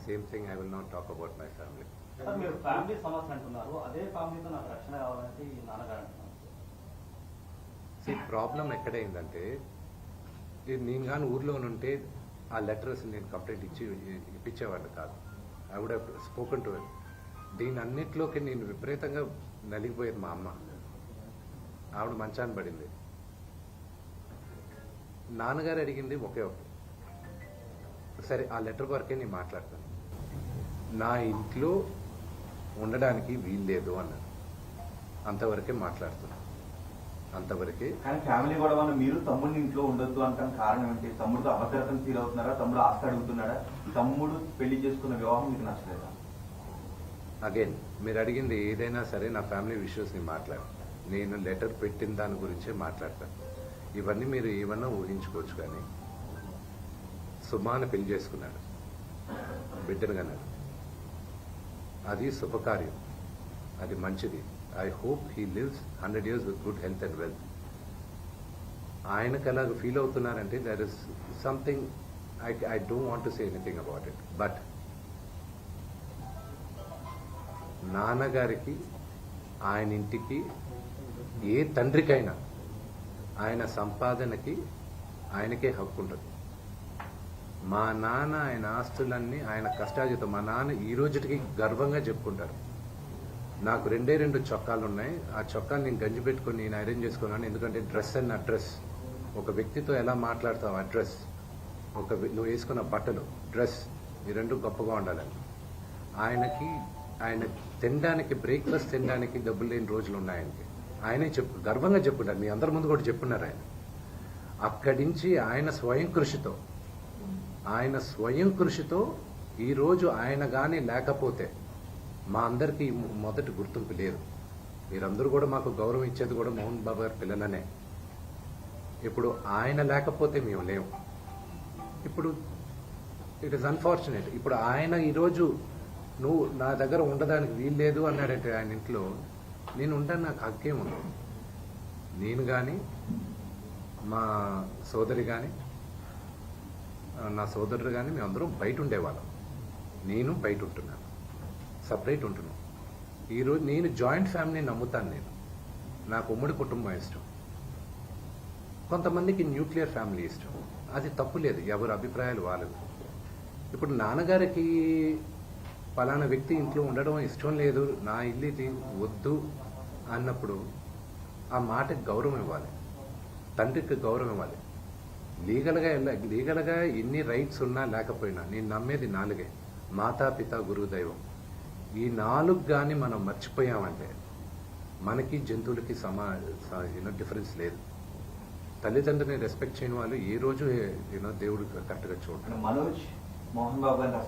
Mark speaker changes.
Speaker 1: same thing. I will not talk about my family.
Speaker 2: Sir మీరు family సమస్య అంటున్నారు, అదే ఫ్యామిలీతో నాకు రక్షణ కావాలంటే ఈ నాన్నగారు అంటున్నారు.
Speaker 1: ప్రాబ్లం ఎక్కడైందంటే నేను కానీ ఊర్లో ఉంటే ఆ లెటర్స్ నేను కంప్లైంట్ ఇప్పించేవాడిని కాదు. I would have spoken to it. దీని అన్నిట్లోకి నేను విపరీతంగా నలిగిపోయేది. మా అమ్మ ఆవిడ మంచాన్ని పడింది. నాన్నగారు అడిగింది ఒకే ఒకటి, సరే ఆ లెటర్ వరకే నేను మాట్లాడతాను, నా ఇంట్లో ఉండడానికి వీల్లేదు అన్నాను. అంతవరకే మాట్లాడుతున్నాను, అంతవరకే.
Speaker 3: కానీ ఫ్యామిలీ గొడవ మీరు తమ్ముడిని ఇంట్లో ఉండొద్దు అంటాం కారణం ఏంటి? తమ్ముడితో అభద్రతను ఫీల్ అవుతున్నారా? తమ్ముడు ఆస్తి అడుగుతున్నాడా? తమ్ముడు పెళ్లి చేసుకున్న వివాహం మీకు నచ్చలేదా?
Speaker 1: అగైన్ మీరు అడిగింది ఏదైనా సరే నా ఫ్యామిలీ ఇష్యూస్ని మాట్లాడు. నేను లెటర్ పెట్టిన దాని గురించే మాట్లాడతాను. ఇవన్నీ మీరు ఏమన్నా ఊహించుకోవచ్చు. కానీ సుమాను పెళ్లి చేసుకున్నాడు, బిడ్డను కన్నాడు. అది శుభకార్యం, అది మంచిది. I hope he lives 100 years with good health and wealth. ఆయనకు అలాగ ఫీల్ అవుతున్నారంటే there is something I don't want to say anything about it. But నాన్నగారికి, ఆయన ఇంటికి, ఏ తండ్రికైనా ఆయన సంపాదనకి ఆయనకే హక్కు ఉంటుంది. మా నాన్న ఆయన ఆస్తులన్నీ ఆయన కష్టార్జితం. మా నాన్న ఈ రోజుకి గర్వంగా చెప్పుకుంటారు, నాకు 2 చొక్కాలు ఉన్నాయి, ఆ చొక్కాలు నేను గంజి పెట్టుకుని నేను ఐరన్ చేసుకున్నాను. ఎందుకంటే డ్రెస్ అండ్ అడ్రస్, ఒక వ్యక్తితో ఎలా మాట్లాడతావు అడ్రస్, నువ్వు వేసుకున్న బట్టలు, డ్రెస్, ఈ 2 గొప్పగా ఉండాలని. ఆయన తినడానికి, బ్రేక్ఫాస్ట్ తినడానికి డబ్బులు లేని రోజులు ఉన్నాయని ఆయనే గర్వంగా చెప్పుకుంటారు. మీ అందరి ముందు కూడా చెప్పున్నారు. ఆయన అక్కడి నుంచి ఆయన స్వయం కృషితో ఈరోజు ఆయన కానీ లేకపోతే మా అందరికీ మొదటి గుర్తింపు లేదు. మీరందరూ కూడా మాకు గౌరవం ఇచ్చేది కూడా మోహన్ బాబు గారి పిల్లలనే. ఇప్పుడు ఆయన లేకపోతే మేము లేవు. ఇప్పుడు ఇట్ ఈస్ అన్ఫార్చునేట్. ఇప్పుడు ఆయన ఈరోజు నువ్వు నా దగ్గర ఉండడానికి వీల్లేదు అన్నాడంటే ఆయన ఇంట్లో, నేను ఉంటాను, నాకు హక్కేం ఉంది. నేను కానీ, మా సోదరి కానీ, నా సోదరుడు కానీ, మేమందరం బయట ఉండేవాళ్ళం. నేను బయట ఉంటున్నాను, సపరేట్ ఉంటున్నాను. ఈరోజు నేను జాయింట్ ఫ్యామిలీ నమ్ముతాను. నాకు ఉమ్మడి కుటుంబం ఇష్టం. కొంతమందికి న్యూక్లియర్ ఫ్యామిలీ ఇష్టం. అది తప్పు లేదు, ఎవరి అభిప్రాయాలు వాళ్ళవి. ఇప్పుడు నాన్నగారికి పలానా వ్యక్తి ఇంట్లో ఉండడం ఇష్టం లేదు, నా ఇల్లు ఇది వద్దు అన్నప్పుడు ఆ మాటకి గౌరవం ఇవ్వాలి, తండ్రికి గౌరవం ఇవ్వాలి. లీగల్గా ఎన్ని రైట్స్ ఉన్నా లేకపోయినా నేను నమ్మేది 4: మాతా, పిత, గురువు, దైవం. ఈ 4 కానీ మనం మర్చిపోయామంటే మనకి జంతువులకి డిఫరెన్స్ లేదు. తల్లిదండ్రులని రెస్పెక్ట్ చేయని వాళ్ళు ఏ రోజు దేవుడు కరెక్ట్గా చూడండి.
Speaker 3: మనోజ్ మోహన్ బాబు గారిని